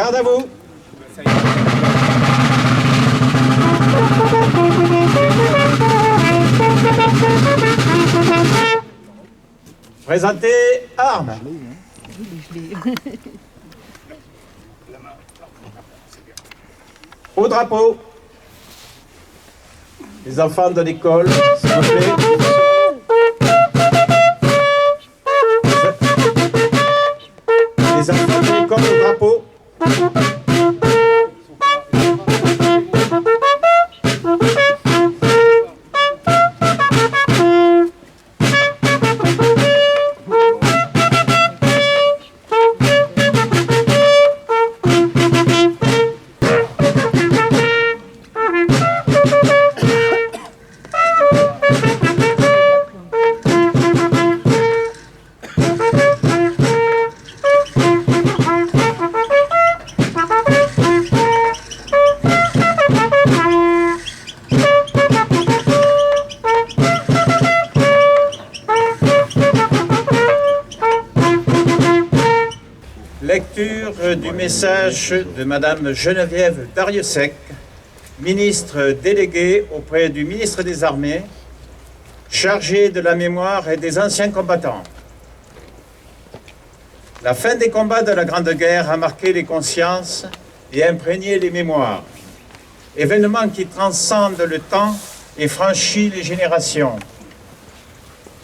Garde à vous. Présentez armes. Au drapeau. Les enfants de l'école, s'il vous plaît. Les enfants de l'école au drapeau. Lecture du message de Madame Geneviève Darrieussecq, ministre déléguée auprès du ministre des Armées, chargée de la mémoire et des anciens combattants. La fin des combats de la Grande Guerre a marqué les consciences et imprégné les mémoires. Événement qui transcende le temps et franchit les générations.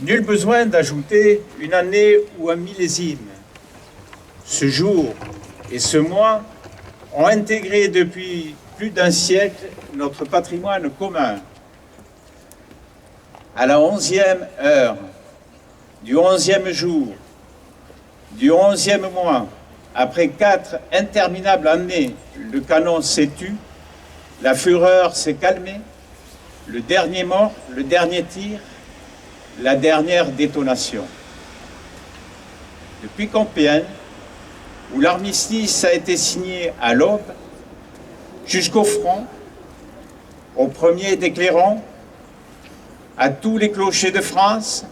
Nul besoin d'ajouter une année ou un millésime. Ce jour et ce mois ont intégré depuis plus d'un siècle notre patrimoine commun. À la 11e heure, du 11e jour, du 11e mois, après 4 interminables années, le canon s'est tu, la fureur s'est calmée, le dernier mort, le dernier tir, la dernière détonation. Depuis Compiègne, où l'armistice a été signé à l'aube, jusqu'au front, au premier des clairons, à tous les clochers de France,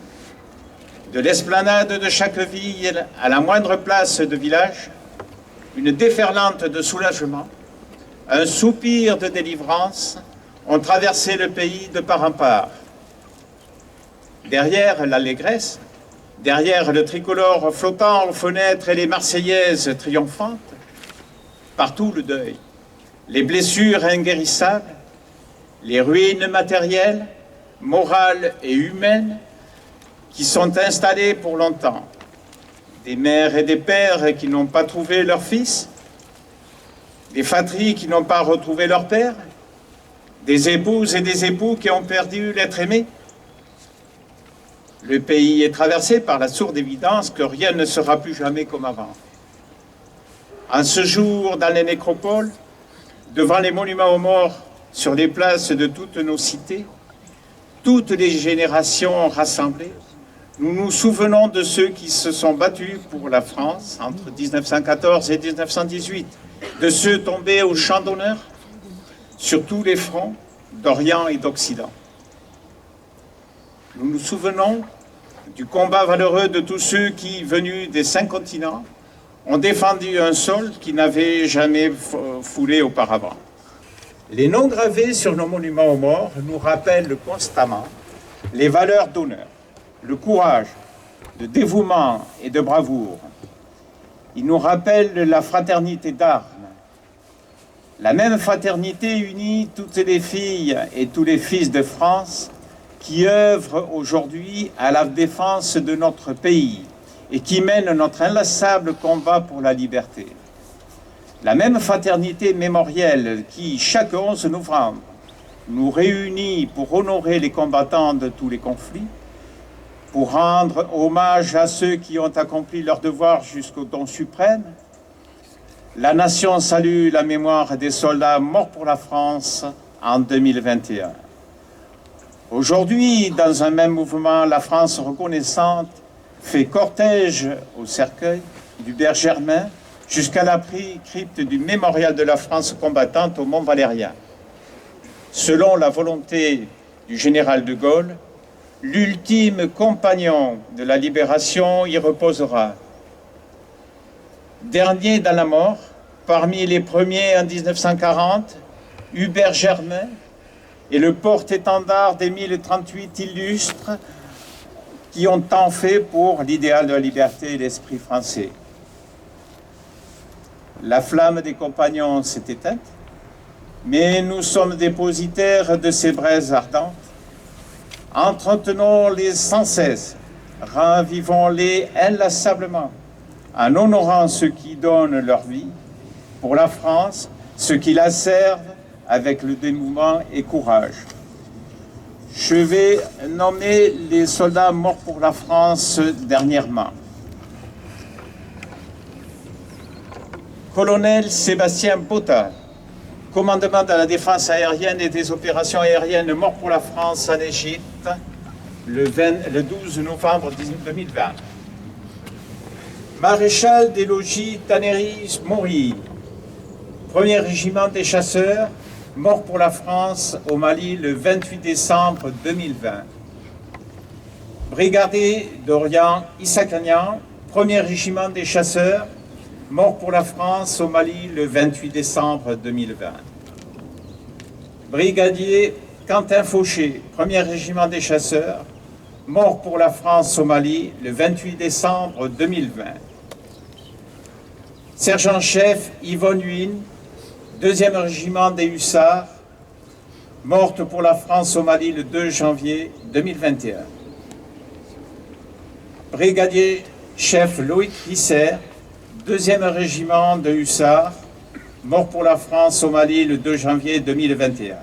de l'esplanade de chaque ville à la moindre place de village, une déferlante de soulagement, un soupir de délivrance ont traversé le pays de part en part. Derrière l'allégresse, derrière le tricolore flottant aux fenêtres et les Marseillaises triomphantes, partout le deuil, les blessures inguérissables, les ruines matérielles, morales et humaines qui sont installées pour longtemps. Des mères et des pères qui n'ont pas trouvé leur fils, des fratries qui n'ont pas retrouvé leur père, des épouses et des époux qui ont perdu l'être aimé. Le pays est traversé par la sourde évidence que rien ne sera plus jamais comme avant. En ce jour, dans les nécropoles, devant les monuments aux morts, sur les places de toutes nos cités, toutes les générations rassemblées, nous nous souvenons de ceux qui se sont battus pour la France entre 1914 et 1918, de ceux tombés au champ d'honneur sur tous les fronts d'Orient et d'Occident. Nous nous souvenons du combat valeureux de tous ceux qui, venus des 5 continents, ont défendu un sol qui n'avait jamais foulé auparavant. Les noms gravés sur nos monuments aux morts nous rappellent constamment les valeurs d'honneur, le courage, le dévouement et de bravoure. Ils nous rappellent la fraternité d'armes. La même fraternité unit toutes les filles et tous les fils de France qui œuvrent aujourd'hui à la défense de notre pays et qui mènent notre inlassable combat pour la liberté. La même fraternité mémorielle qui, chaque 11 novembre, nous réunit pour honorer les combattants de tous les conflits, pour rendre hommage à ceux qui ont accompli leur devoir jusqu'au don suprême. La nation salue la mémoire des soldats morts pour la France en 2021. Aujourd'hui, dans un même mouvement, la France reconnaissante fait cortège au cercueil d'Hubert Germain jusqu'à la crypte du mémorial de la France combattante au Mont-Valérien. Selon la volonté du général de Gaulle, l'ultime compagnon de la libération y reposera. Dernier dans la mort, Parmi les premiers en 1940, Hubert Germain et le porte-étendard des 1038 illustres qui ont tant fait pour l'idéal de la liberté et l'esprit français. La flamme des compagnons s'est éteinte, mais nous sommes dépositaires de ces braises ardentes. Entretenons-les sans cesse, ravivons-les inlassablement, en honorant ceux qui donnent leur vie pour la France, ceux qui la servent avec le dévouement et courage. Je vais nommer les soldats morts pour la France dernièrement. Colonel Sébastien Botta, commandement de la défense aérienne et des opérations aériennes, mort pour la France en Égypte le 12 novembre 2020. Maréchal des logis Tannery Maury, 1er régiment des chasseurs, mort pour la France au Mali le 28 décembre 2020. Brigadier d'Orient Issakanian, 1er régiment des chasseurs, mort pour la France au Mali le 28 décembre 2020. Brigadier Quentin Fauché, 1er régiment des chasseurs, mort pour la France au Mali le 28 décembre 2020. Sergent-chef Yvonne Huynh, 2e régiment des hussards, morte pour la France au Mali le 2 janvier 2021. Brigadier chef Loïc Risser, 2e régiment de hussards, mort pour la France au Mali le 2 janvier 2021.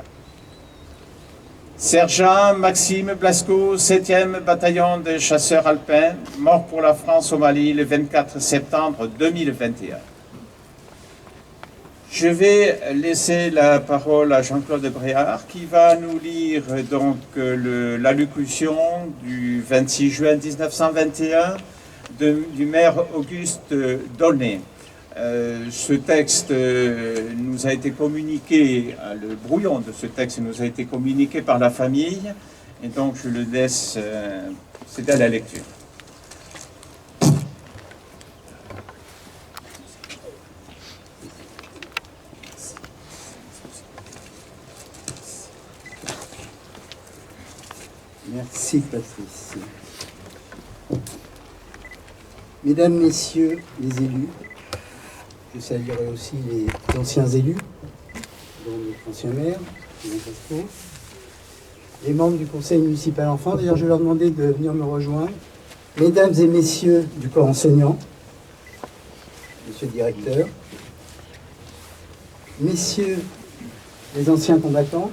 Sergent Maxime Blasco, 7e bataillon de chasseurs alpins, mort pour la France au Mali le 24 septembre 2021. Je vais laisser la parole à Jean-Claude Bréard qui va nous lire donc l'allocution du 26 juin 1921 du maire Auguste D'aulnay. Ce texte nous a été communiqué, le brouillon de ce texte nous a été communiqué par la famille, et donc je le laisse céder à la lecture. Merci Patrice. Mesdames, Messieurs les élus, je saluerai aussi les anciens élus, dont notre ancien maire, Jean Pasco, les membres du conseil municipal enfant. D'ailleurs, je vais leur demander de venir me rejoindre. Mesdames et messieurs du corps enseignant, monsieur le directeur, messieurs les anciens combattants,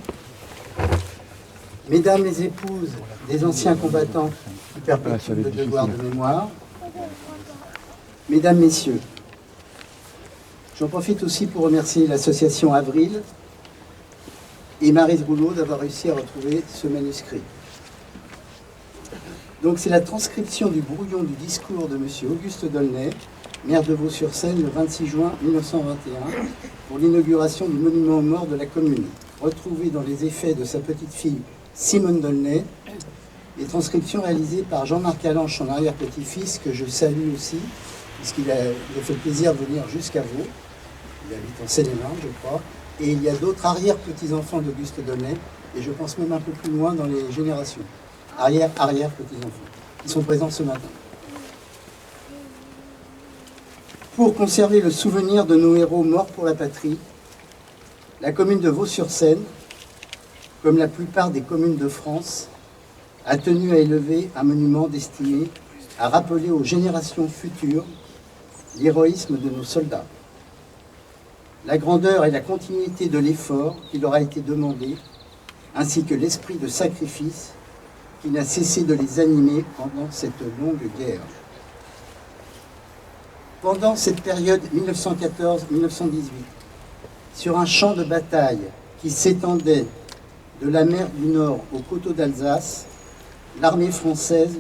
mesdames les épouses des anciens combattants qui perpétuent le devoir de mémoire, mesdames, messieurs, j'en profite aussi pour remercier l'association Avril et Maryse Rouleau d'avoir réussi à retrouver ce manuscrit. Donc c'est la transcription du brouillon du discours de M. Auguste D'aulnay, maire de Vaux-sur-Seine, le 26 juin 1921, pour l'inauguration du monument aux morts de la commune, retrouvé dans les effets de sa petite-fille Simone D'aulnay, et transcription réalisée par Jean-Marc Allanche, son arrière-petit-fils, que je salue aussi, puisqu'il a fait le plaisir de venir jusqu'à Vaud. Il habite en Seine-et-Marne, je crois. Et il y a d'autres arrière-petits-enfants d'Auguste D'aulnay, et je pense même un peu plus loin dans les générations. Arrière-petits-enfants. Ils sont présents ce matin. Pour conserver le souvenir de nos héros morts pour la patrie, la commune de Vaux-sur-Seine, comme la plupart des communes de France, a tenu à élever un monument destiné à rappeler aux générations futures l'héroïsme de nos soldats, la grandeur et la continuité de l'effort qui leur a été demandé, ainsi que l'esprit de sacrifice qui n'a cessé de les animer pendant cette longue guerre. Pendant cette période 1914-1918, sur un champ de bataille qui s'étendait de la mer du Nord au coteau d'Alsace, l'armée française,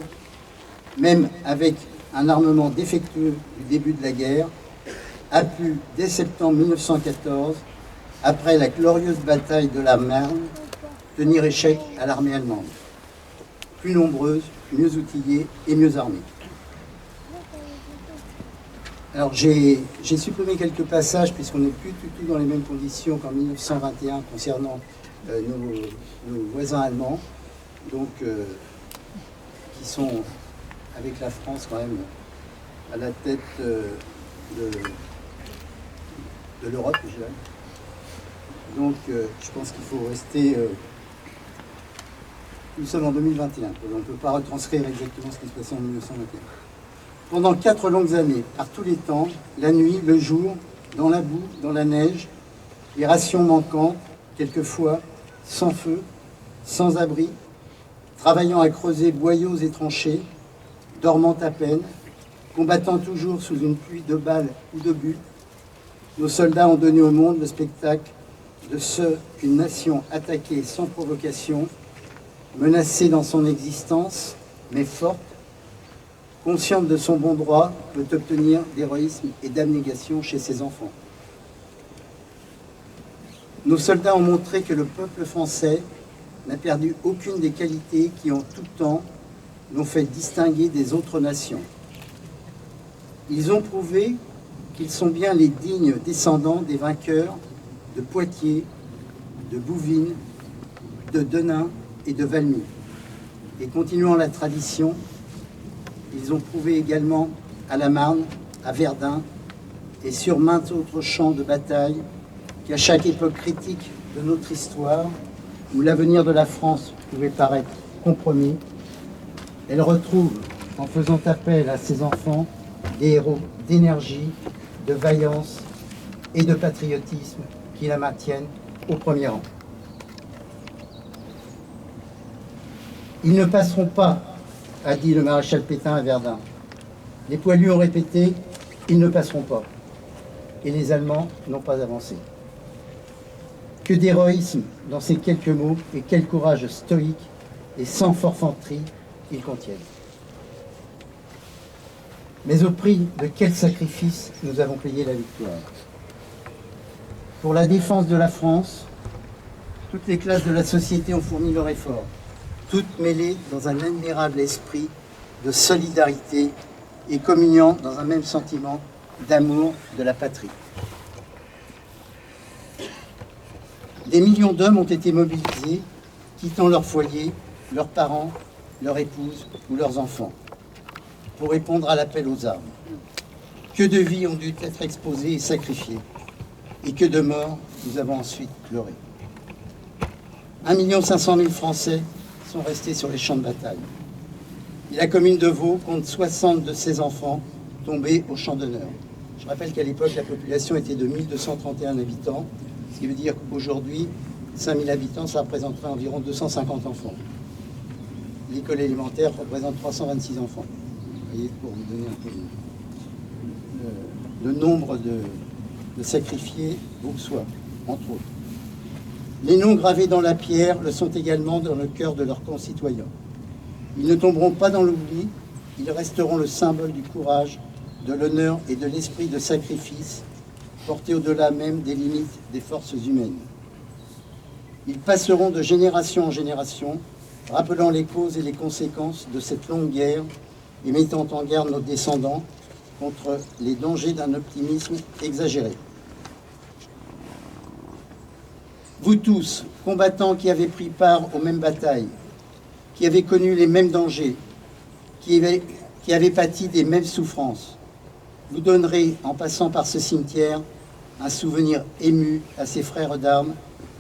même avec un armement défectueux du début de la guerre, a pu, dès septembre 1914, après la glorieuse bataille de la Marne, tenir échec à l'armée allemande, plus nombreuse, mieux outillée et mieux armée. Alors j'ai supprimé quelques passages puisqu'on n'est plus du tout dans les mêmes conditions qu'en 1921 concernant nos voisins allemands, donc qui sont avec la France quand même à la tête de l'Europe, je dirais. Donc je pense qu'il faut rester... nous sommes en 2021, on ne peut pas retranscrire exactement ce qui se passait en 1921. Pendant 4 longues années, par tous les temps, la nuit, le jour, dans la boue, dans la neige, les rations manquantes, quelquefois, sans feu, sans abri, travaillant à creuser boyaux et tranchées, dormant à peine, combattant toujours sous une pluie de balles ou de buts, nos soldats ont donné au monde le spectacle de ce qu'une nation attaquée sans provocation, menacée dans son existence, mais forte, consciente de son bon droit, peut obtenir d'héroïsme et d'abnégation chez ses enfants. Nos soldats ont montré que le peuple français n'a perdu aucune des qualités qui, en tout temps, l'ont fait distinguer des autres nations. Ils ont prouvé qu'ils sont bien les dignes descendants des vainqueurs de Poitiers, de Bouvines, de Denain et de Valmy. Et continuant la tradition, ils ont prouvé également à la Marne, à Verdun et sur maints autres champs de bataille qu'à chaque époque critique de notre histoire, où l'avenir de la France pouvait paraître compromis, elle retrouve, en faisant appel à ses enfants, des héros d'énergie, de vaillance et de patriotisme qui la maintiennent au premier rang. Ils ne passeront pas, a dit le maréchal Pétain à Verdun. Les poilus ont répété, ils ne passeront pas. Et les Allemands n'ont pas avancé. Que d'héroïsme dans ces quelques mots et quel courage stoïque et sans forfanterie ils contiennent. Mais au prix de quel sacrifice nous avons payé la victoire. Pour la défense de la France, toutes les classes de la société ont fourni leur effort, toutes mêlées dans un admirable esprit de solidarité et communiant dans un même sentiment d'amour de la patrie. Des millions d'hommes ont été mobilisés, quittant leur foyer, leurs parents, leurs épouses ou leurs enfants, pour répondre à l'appel aux armes. Que de vies ont dû être exposées et sacrifiées, et que de morts nous avons ensuite pleuré. 1 500 000 Français sont restés sur les champs de bataille. Et la commune de Vaud compte 60 de ses enfants tombés au champ d'honneur. Je rappelle qu'à l'époque, la population était de 1231 habitants, ce qui veut dire qu'aujourd'hui, 5000 habitants, ça représenterait environ 250 enfants. L'école élémentaire représente 326 enfants. Vous voyez, pour vous donner un peu le nombre de sacrifiés vauxois, entre autres. Les noms gravés dans la pierre le sont également dans le cœur de leurs concitoyens. Ils ne tomberont pas dans l'oubli, ils resteront le symbole du courage, de l'honneur et de l'esprit de sacrifice porté au-delà même des limites des forces humaines. Ils passeront de génération en génération, rappelant les causes et les conséquences de cette longue guerre et mettant en garde nos descendants contre les dangers d'un optimisme exagéré. Vous tous, combattants qui avez pris part aux mêmes batailles, qui avez connu les mêmes dangers, qui avez pâti des mêmes souffrances, vous donnerez, en passant par ce cimetière, un souvenir ému à ces frères d'armes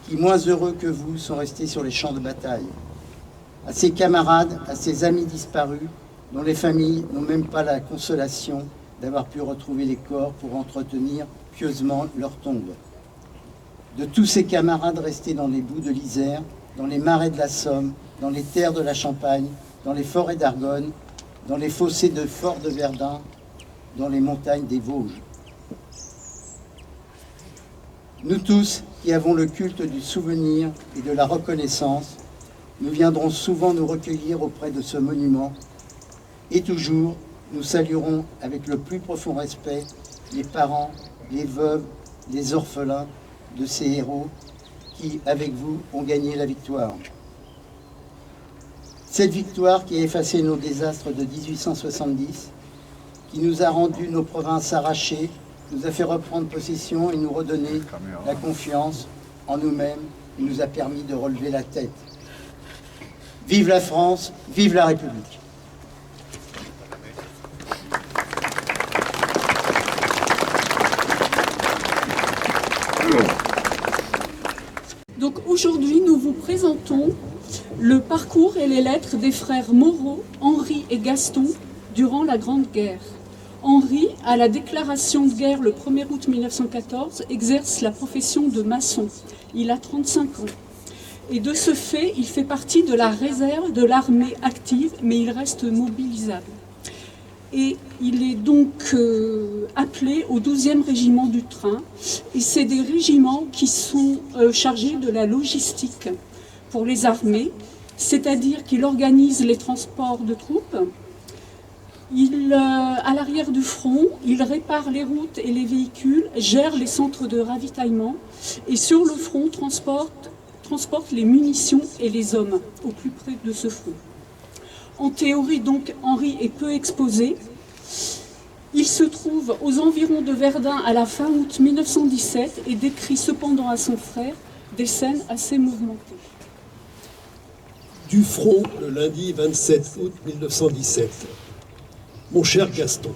qui, moins heureux que vous, sont restés sur les champs de bataille, à ces camarades, à ces amis disparus, dont les familles n'ont même pas la consolation d'avoir pu retrouver les corps pour entretenir pieusement leur tombe. De tous ces camarades restés dans les boues de l'Isère, dans les marais de la Somme, dans les terres de la Champagne, dans les forêts d'Argonne, dans les fossés de Fort de Verdun, dans les montagnes des Vosges. Nous tous qui avons le culte du souvenir et de la reconnaissance, nous viendrons souvent nous recueillir auprès de ce monument et toujours nous saluerons avec le plus profond respect les parents, les veuves, les orphelins de ces héros qui, avec vous, ont gagné la victoire. Cette victoire qui a effacé nos désastres de 1870, qui nous a rendu nos provinces arrachées, nous a fait reprendre possession et nous redonner la confiance en nous-mêmes. Il nous a permis de relever la tête. Vive la France, vive la République. Donc aujourd'hui, nous vous présentons le parcours et les lettres des frères Moreau, Henri et Gaston durant la Grande Guerre. Henri, à la déclaration de guerre le 1er août 1914, exerce la profession de maçon. Il a 35 ans. Et de ce fait, il fait partie de la réserve de l'armée active, mais il reste mobilisable. Et il est donc appelé au 12e régiment du train. Et c'est des régiments qui sont chargés de la logistique pour les armées, c'est-à-dire qu'il organise les transports de troupes. À l'arrière du front, il répare les routes et les véhicules, gère les centres de ravitaillement et sur le front transporte les munitions et les hommes au plus près de ce front. En théorie, donc, Henri est peu exposé. Il se trouve aux environs de Verdun à la fin août 1917 et décrit cependant à son frère des scènes assez mouvementées. Du front, le lundi 27 août 1917. Mon cher Gaston,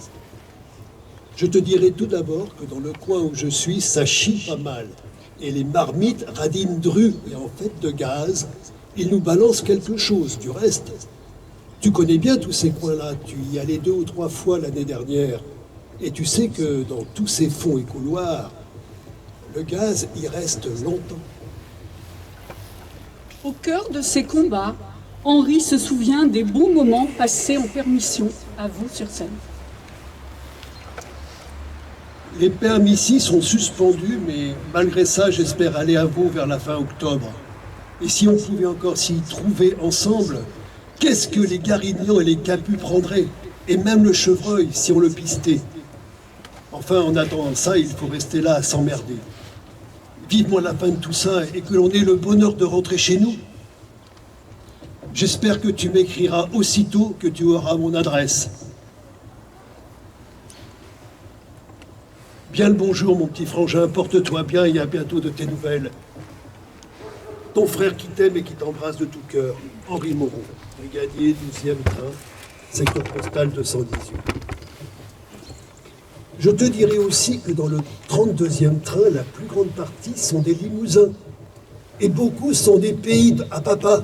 je te dirai tout d'abord que dans le coin où je suis, ça chie pas mal. Et les marmites radinent dru et en fait de gaz, ils nous balancent quelque chose. Du reste, tu connais bien tous ces coins-là, tu y allais 2 ou 3 fois l'année dernière. Et tu sais que dans tous ces fonds et couloirs, le gaz y reste longtemps. Au cœur de ces combats, Henri se souvient des bons moments passés en permission à Vaux-sur-Seine. Les permis sont suspendus, mais malgré ça, j'espère aller à Vaux vers la fin octobre. Et si on pouvait encore s'y trouver ensemble, qu'est-ce que les Garignans et les Capus prendraient? Et même le chevreuil, si on le pistait. Enfin, en attendant ça, il faut rester là à s'emmerder. Vivement la fin de tout ça et que l'on ait le bonheur de rentrer chez nous. J'espère que tu m'écriras aussitôt que tu auras mon adresse. Bien le bonjour, mon petit frangin, porte-toi bien et à bientôt de tes nouvelles. Ton frère qui t'aime et qui t'embrasse de tout cœur, Henri Moreau, brigadier 12e train, secteur postal 218. Je te dirai aussi que dans le 32e train, la plus grande partie sont des Limousins. Et beaucoup sont des pays à papa.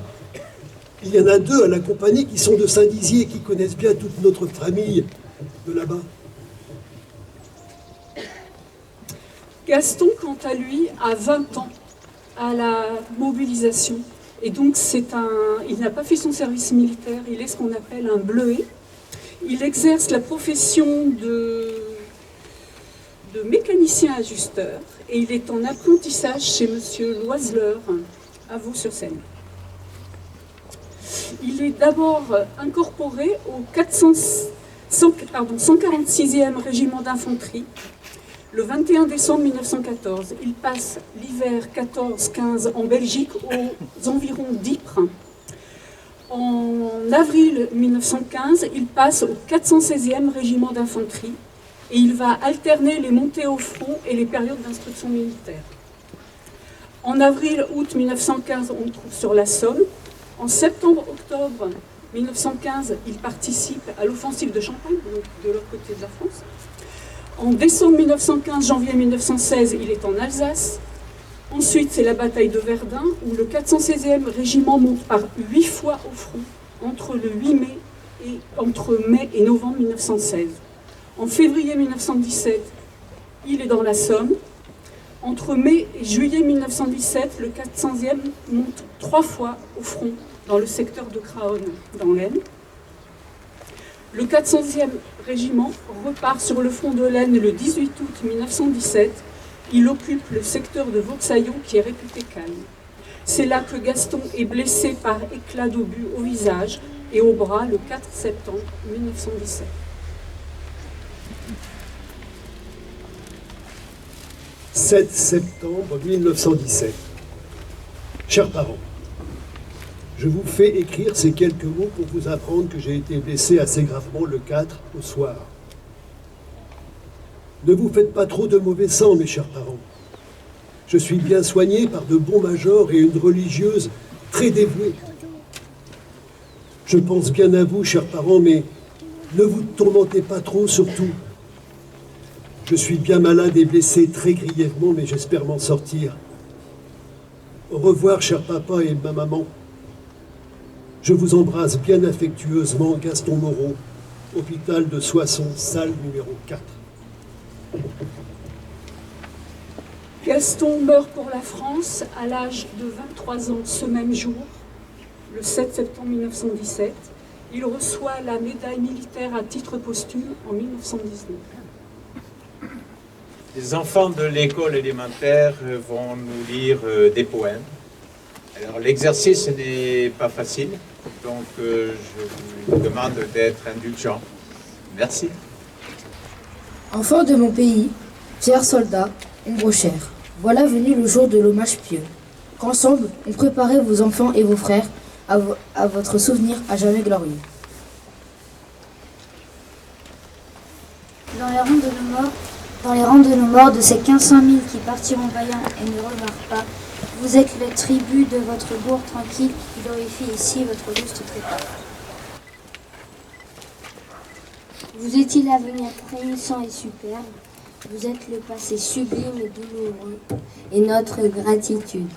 Il y en a 2 à la compagnie qui sont de Saint-Dizier, qui connaissent bien toute notre famille de là-bas. Gaston, quant à lui, a 20 ans à la mobilisation. Et donc, il n'a pas fait son service militaire, il est ce qu'on appelle un bleuet. Il exerce la profession de mécanicien ajusteur et il est en apprentissage chez monsieur Loiseleur à Vaux-sur-Seine. Il est d'abord incorporé au 146e régiment d'infanterie le 21 décembre 1914. Il passe l'hiver 14-15 en Belgique aux environs d'Ypres. En avril 1915, il passe au 416e régiment d'infanterie et il va alterner les montées au front et les périodes d'instruction militaire. En avril-août 1915, on le trouve sur la Somme. En septembre-octobre 1915, il participe à l'offensive de Champagne, donc de l'autre côté de la France. En décembre 1915, janvier 1916, il est en Alsace. Ensuite, c'est la bataille de Verdun, où le 416e régiment monte par 8 fois au front, entre mai et novembre 1916. En février 1917, il est dans la Somme. Entre mai et juillet 1917, le 400e monte 3 fois au front, dans le secteur de Craonne, dans l'Aisne. Le 400e régiment repart sur le front de l'Aisne le 18 août 1917. Il occupe le secteur de Vauxaillon qui est réputé calme. C'est là que Gaston est blessé par éclat d'obus au visage et au bras le 4 septembre 1917. « 7 septembre 1917. Chers parents, je vous fais écrire ces quelques mots pour vous apprendre que j'ai été blessé assez gravement le 4 au soir. Ne vous faites pas trop de mauvais sang, mes chers parents. Je suis bien soigné par de bons majors et une religieuse très dévouée. Je pense bien à vous, chers parents, mais ne vous tourmentez pas trop, surtout. Je suis bien malade et blessé très grièvement, mais j'espère m'en sortir. Au revoir, cher papa et ma maman. Je vous embrasse bien affectueusement, Gaston Moreau, hôpital de Soissons, salle numéro 4. Gaston meurt pour la France à l'âge de 23 ans ce même jour, le 7 septembre 1917. Il reçoit la médaille militaire à titre posthume en 1919. Les enfants de l'école élémentaire vont nous lire des poèmes. Alors l'exercice n'est pas facile, donc je vous demande d'être indulgents. Merci. Enfants de mon pays, chers soldats, ombre chère, voilà venu le jour de l'hommage pieux. Qu'ensemble, on préparait vos enfants et vos frères à votre souvenir à jamais glorieux. Dans les rangs de nos morts, de ces 1500 000 qui partiront vaillants et ne revinrent pas, vous êtes le tribut de votre bourg tranquille qui glorifie ici votre juste trépas. Vous étiez l'avenir frémissant et superbe, vous êtes le passé sublime et douloureux, et notre gratitude.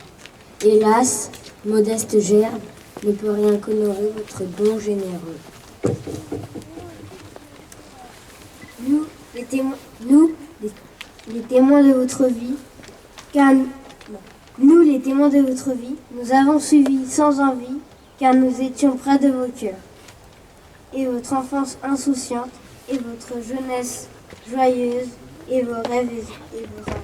Hélas, modeste gerbe ne peut rien qu'honorer votre don généreux. Les témoins de votre vie, nous avons suivi sans envie, car nous étions près de vos cœurs. Et votre enfance insouciante, et votre jeunesse joyeuse, et vos rêves et vos rêves.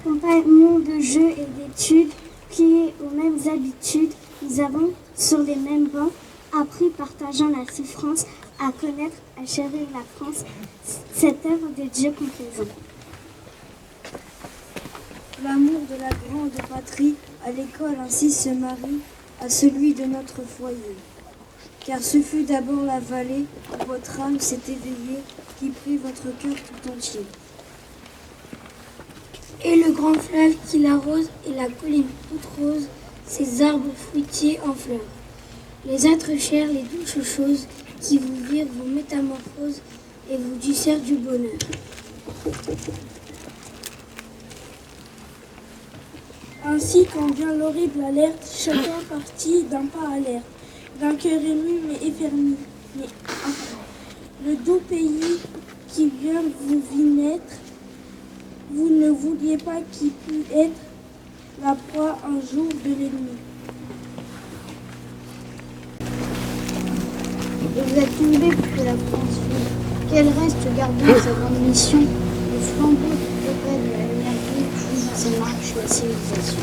Compagnons de jeu et d'études, pliés aux mêmes habitudes, nous avons, sur les mêmes bancs, appris, partageant la souffrance, à connaître, à chérir la France, cette œuvre de Dieu complaisant. L'amour de la grande patrie, à l'école ainsi se marie à celui de notre foyer. Car ce fut d'abord la vallée où votre âme s'est éveillée, qui prit votre cœur tout entier. Et le grand fleuve qui l'arrose, et la colline toute rose, ses arbres fruitiers en fleurs. Les êtres chers, les douces choses, qui vous virent vos métamorphoses, et vous ducèrent du bonheur. Ainsi, quand vient l'horrible alerte, chacun partit d'un pas alerte, d'un cœur ému mais effermi. Mais le doux pays qui vient vous vit naître, vous ne vouliez pas qu'il pût être la proie un jour de l'ennemi. Et vous êtes tombés pour que la France vive, qu'elle reste gardant sa grande mission, le flambeau du progrès de la lumière vive dans ses marches la civilisation.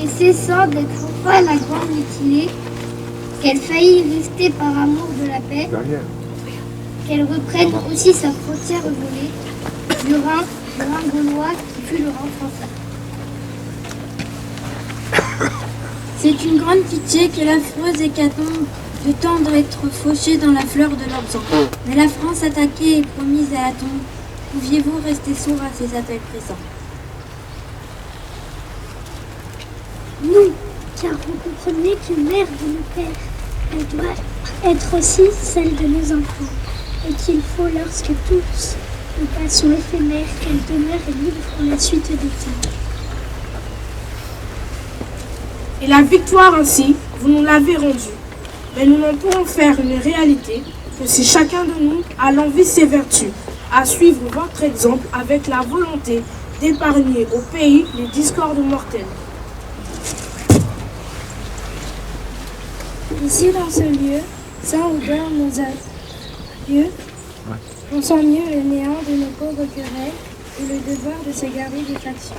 Et cessant d'être enfin la grande mutilée, qu'elle faillit rester par amour de la paix, qu'elle reprenne aussi sa frontière volée, le Rhin gaulois qui fut le Rhin français. C'est une grande pitié que l'affreuse hécatombe de temps d'être fauchés dans la fleur de leurs ans. Mais la France attaquée et promise à la tombe, pouviez-vous rester sourd à ces appels pressants? Non, car vous comprenez que mère de nos pères, elle doit être aussi celle de nos enfants, et qu'il faut, lorsque tous nous passons éphémères, qu'elle demeure libre pour la suite des temps. Et la victoire ainsi, vous nous l'avez rendue. Mais nous n'en pourrons faire une réalité que si chacun de nous a l'envie ses vertus, à suivre votre exemple avec la volonté d'épargner au pays les discordes mortelles. Ici, dans ce lieu, sans odeur, nos adieux, on sent mieux le néant de nos pauvres querelles et le devoir de s'égarer des factions.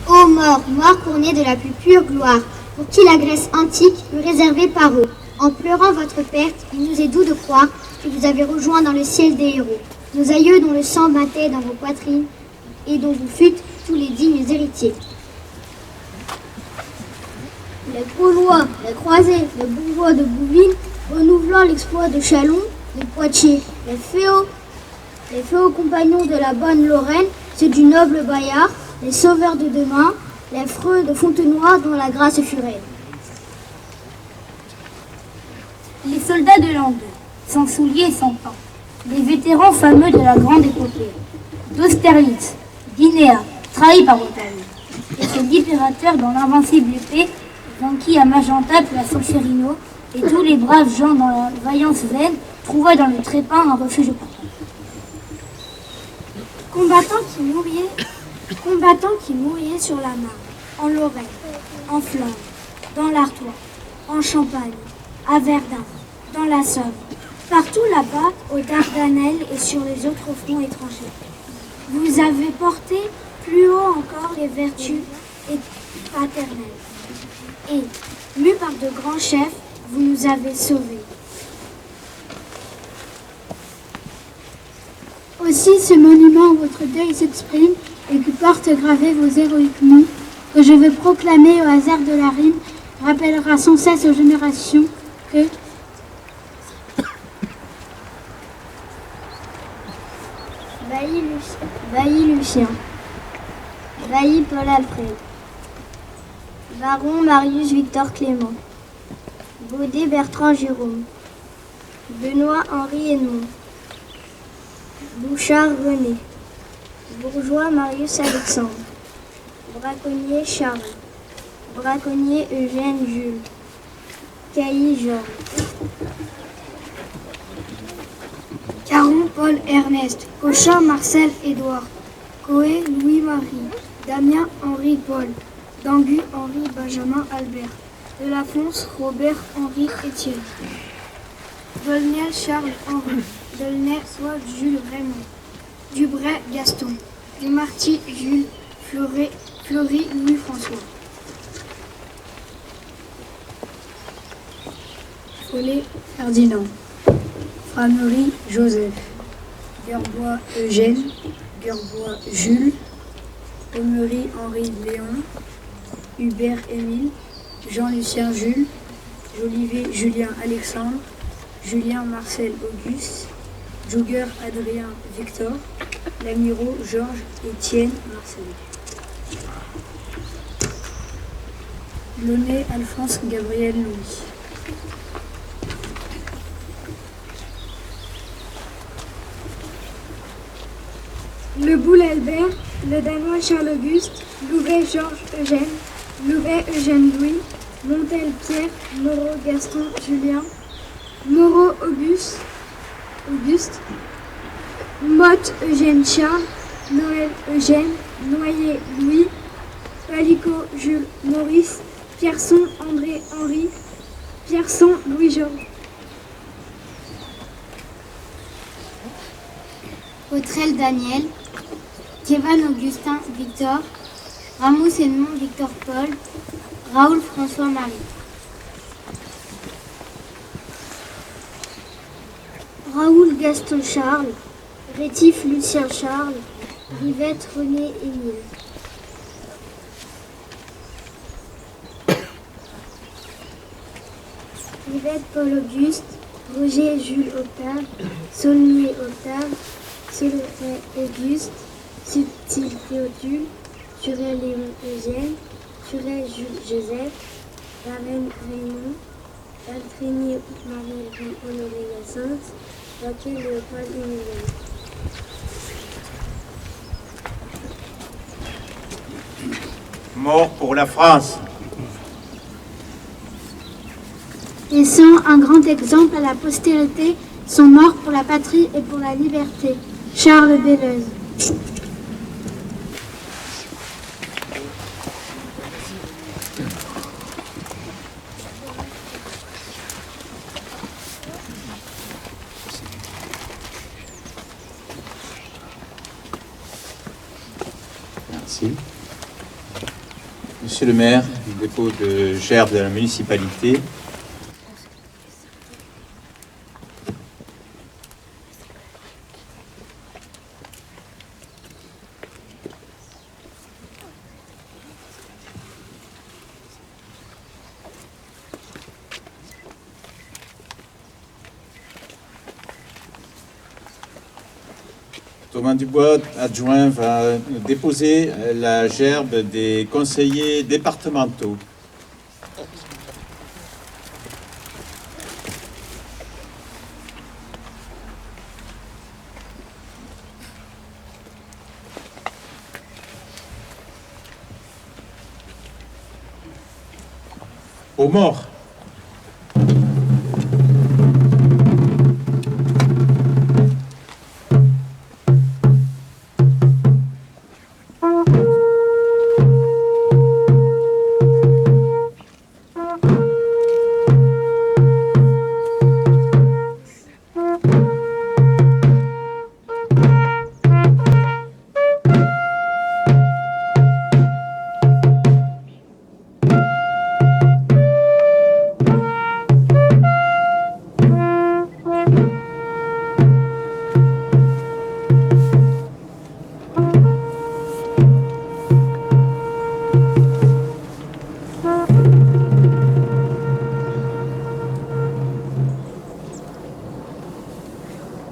Ô mort, mort couronnée de la plus pure gloire, pour qui la Grèce antique eut réservé par eux. En pleurant votre perte, il nous est doux de croire que vous avez rejoint dans le ciel des héros, nos aïeux dont le sang battait dans vos poitrines et dont vous fûtes tous les dignes héritiers. les Gaulois, les Croisés, les bourgeois de Bouvines, renouvelant l'exploit de Châlons, les Poitiers, les féaux compagnons de la bonne Lorraine, ceux du noble Bayard, les sauveurs de demain, les freux de Fontenoy dont la grâce fut reine. Les soldats de l'an 2, sans souliers et sans pain, les vétérans fameux de la grande épopée, d'Austerlitz, d'Inéa, trahis par Bretagne, et ces libérateurs dans l'invincible épée, vainquis à Magenta puis à Solferino, et tous les braves gens dans la vaillance vaine trouva dans le trépas un refuge partant. Combattants qui mouriez sur la Marne, en Lorraine, en Flandre, dans l'Artois, en Champagne, à Verdun, dans la Somme, partout là-bas, aux Dardanelles et sur les autres fronts étrangers. Vous avez porté plus haut encore les vertus paternelles. Et, mus par de grands chefs, vous nous avez sauvés. Aussi, ce monument où votre deuil s'exprime et qui porte gravés vos héroïques noms, que je veux proclamer au hasard de la rime, rappellera sans cesse aux générations que Bailly Lucien, Bailly Paul Alfred, Baron Marius Victor Clément, Baudet Bertrand Jérôme, Benoît Henri Edmond, Bouchard René, Bourgeois Marius Alexandre, Braconnier Charles, Braconnier Eugène Jules, Cailly Georges, Caron Paul Ernest, Cochin Marcel Édouard, Coé Louis-Marie, Damien Henri Paul, Dangu Henri Benjamin Albert, Delafonce Robert Henri Étienne, Dolniel Charles Henri, Dolnay Soif Jules Raymond, Dubray Gaston, Dumarty Jules, Fleury Louis-François, Follet Ferdinand, Framery Joseph, Gerbois Eugène, Gerbois Jules, Aumery Henri Léon, Hubert Émile, Jean-Lucien Jules, Jolivet Julien Alexandre, Julien Marcel Auguste, Jouger Adrien Victor, Lamiraud Georges Étienne Marcel. Launay Alphonse Gabriel Louis. Le Boule Albert, le Danois Charles Auguste, Louvet Georges Eugène, Louvet Eugène Louis, Montel Pierre, Moreau Gaston Julien, Moreau Auguste, Motte Eugène Charles, Noël Eugène, Noyer Louis, Palicot Jules Maurice, Pierson André Henri, Pierson Louis Georges. Autrel Daniel, Kévan Augustin Victor, Ramous Edmond Victor Paul, Raoul François Marie. Raoul Gaston Charles, Rétif Lucien Charles, Rivette René Émile. Rivette Paul Auguste, Roger Jules Octave, Saulnier Octave, Silleray Auguste, Subtil Théodule, Turet Léon Eugène, Turet Jules Joseph, Varenne Raymond, Altrigny Marie Honoré Hyacinthe, Vaquet Léopold Emilienne. Mort pour la France. Laissant un grand exemple à la postérité, sont morts pour la patrie et pour la liberté. Charles Belleuze. Merci. Monsieur le maire du dépôt de Gerbes de la municipalité, Thomas Dubois, adjoint, va déposer la gerbe des conseillers départementaux. Aux morts.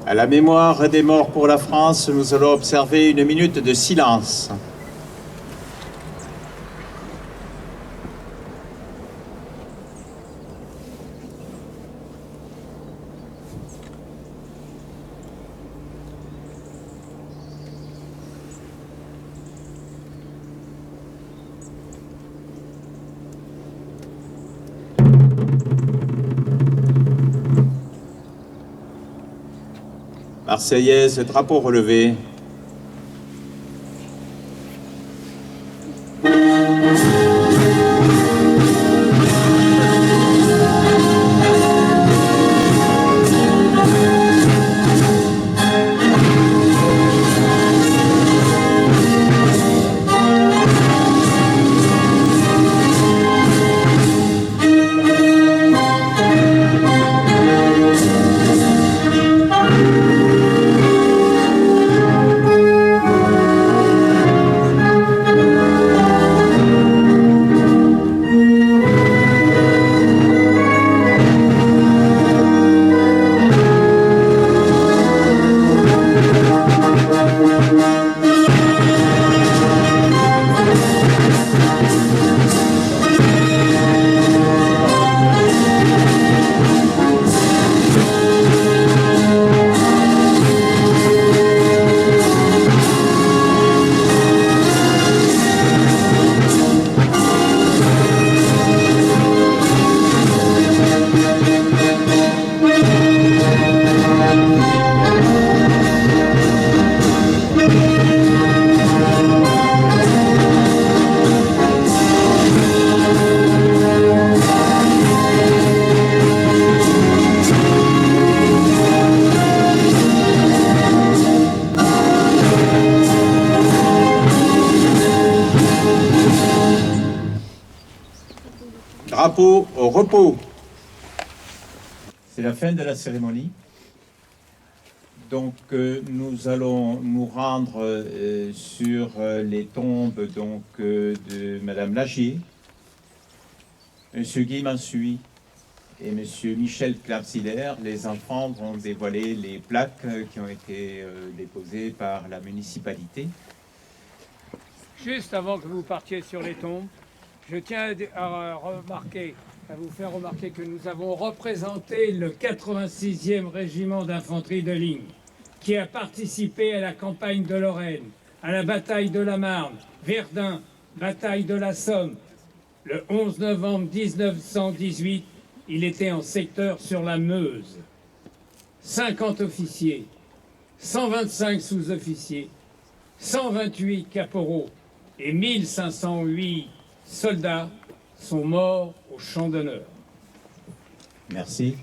À la mémoire des morts pour la France, nous allons observer une minute de silence. Marseillaise, drapeau relevé. Drapeau au repos. C'est la fin de la cérémonie. Donc nous allons nous rendre sur les tombes de Madame Lagier, Monsieur Guy Mansuy et Monsieur Michel Clapsiller. Les enfants vont dévoiler les plaques qui ont été déposées par la municipalité. Juste avant que vous partiez sur les tombes, je tiens à vous faire remarquer que nous avons représenté le 86e régiment d'infanterie de ligne, qui a participé à la campagne de Lorraine, à la bataille de la Marne, Verdun, bataille de la Somme. Le 11 novembre 1918, il était en secteur sur la Meuse. 50 officiers, 125 sous-officiers, 128 caporaux et 1508 soldats sont morts au champ d'honneur. Merci.